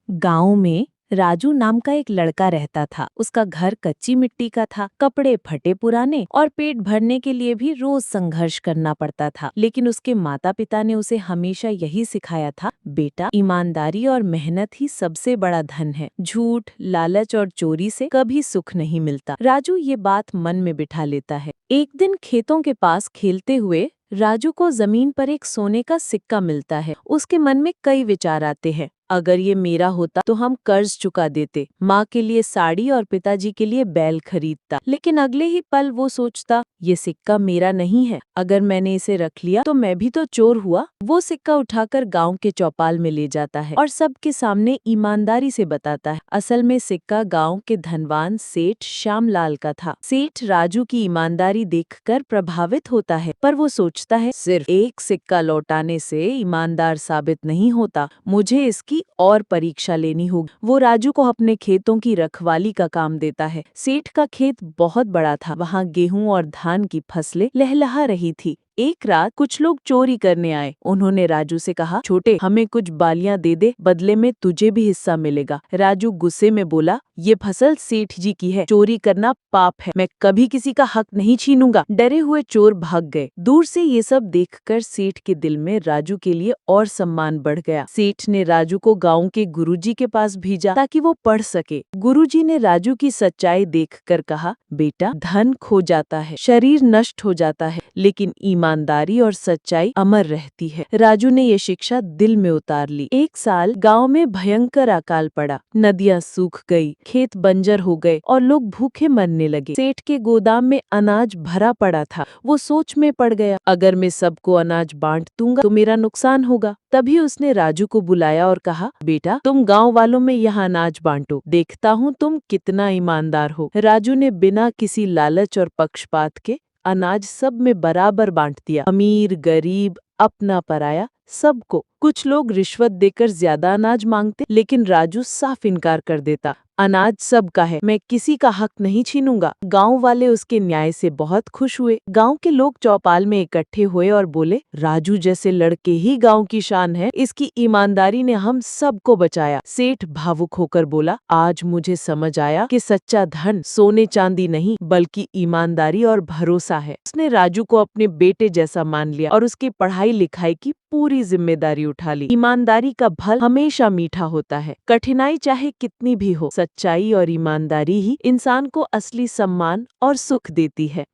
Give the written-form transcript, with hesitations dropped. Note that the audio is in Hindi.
गांव में राजू नाम का एक लड़का रहता था। उसका घर कच्ची मिट्टी का था, कपड़े फटे पुराने और पेट भरने के लिए भी रोज संघर्ष करना पड़ता था। लेकिन उसके माता पिता ने उसे हमेशा यही सिखाया था, बेटा ईमानदारी और मेहनत ही सबसे बड़ा धन है। झूठ, लालच और चोरी से कभी सुख नहीं मिलता। राजू ये बात मन में बिठा लेता है। एक दिन खेतों के पास खेलते हुए राजू को जमीन पर एक सोने का सिक्का मिलता है। उसके मन में कई विचार आते हैं। अगर ये मेरा होता तो हम कर्ज चुका देते, माँ के लिए साड़ी और पिताजी के लिए बैल खरीदता। लेकिन अगले ही पल वो सोचता, ये सिक्का मेरा नहीं है, अगर मैंने इसे रख लिया तो मैं भी तो चोर हुआ। वो सिक्का उठाकर गांव के चौपाल में ले जाता है और सबके सामने ईमानदारी से बताता है। असल में सिक्का गांव के धनवान सेठ श्यामलाल का था। सेठ राजू की ईमानदारी देखकर प्रभावित होता है, पर वो सोचता है सिर्फ एक सिक्का लौटाने से ईमानदार साबित नहीं होता, मुझे इसकी और परीक्षा लेनी होगी। वो राजू को अपने खेतों की रखवाली का काम देता है। सेठ का खेत बहुत बड़ा था, वहाँ गेहूं और धान की फसलें लहलहा रही थी। एक रात कुछ लोग चोरी करने आए। उन्होंने राजू से कहा, छोटे हमें कुछ बालियां दे दे, बदले में तुझे भी हिस्सा मिलेगा। राजू गुस्से में बोला, ये फसल सेठ जी की है, चोरी करना पाप है, मैं कभी किसी का हक नहीं छीनूंगा। डरे हुए चोर भाग गए। दूर से ये सब देखकर सेठ के दिल में राजू के लिए और सम्मान बढ़ गया। सेठ ने राजू को गाँव के गुरुजी के पास भेजा ताकि वो पढ़ सके। गुरुजी ने राजू की सच्चाई देखकर कहा, बेटा धन खो जाता है, शरीर नष्ट हो जाता है, लेकिन ईमानदारी और सच्चाई अमर रहती है। राजू ने ये शिक्षा दिल में उतार ली। एक साल गांव में भयंकर अकाल पड़ा। नदियां सूख गई, खेत बंजर हो गए और लोग भूखे मरने लगे। सेठ के गोदाम में अनाज भरा पड़ा था। वो सोच में पड़ गया, अगर मैं सबको अनाज बांट दूंगा तो मेरा नुकसान होगा। तभी उसने राजू को बुलाया और कहा, बेटा तुम गाँव वालों में यहाँ अनाज बांटो, देखता हूँ तुम कितना ईमानदार हो। राजू ने बिना किसी लालच और पक्षपात के अनाज सब में बराबर बांट दिया। अमीर गरीब, अपना पराया, सबको। कुछ लोग रिश्वत देकर ज्यादा अनाज मांगते, लेकिन राजू साफ इनकार कर देता, अनाज सबका है, मैं किसी का हक नहीं छीनूंगा। गांव वाले उसके न्याय से बहुत खुश हुए। गांव के लोग चौपाल में इकट्ठे हुए और बोले, राजू जैसे लड़के ही गांव की शान है, इसकी ईमानदारी ने हम सबको बचाया। सेठ भावुक होकर बोला, आज मुझे समझ आया कि सच्चा धन सोने चांदी नहीं बल्कि ईमानदारी और भरोसा है। उसने राजू को अपने बेटे जैसा मान लिया और उसकी पढ़ाई लिखाई की पूरी जिम्मेदारी उठा ली। ईमानदारी का फल हमेशा मीठा होता है। कठिनाई चाहे कितनी भी हो, सच्चाई और ईमानदारी ही इंसान को असली सम्मान और सुख देती है।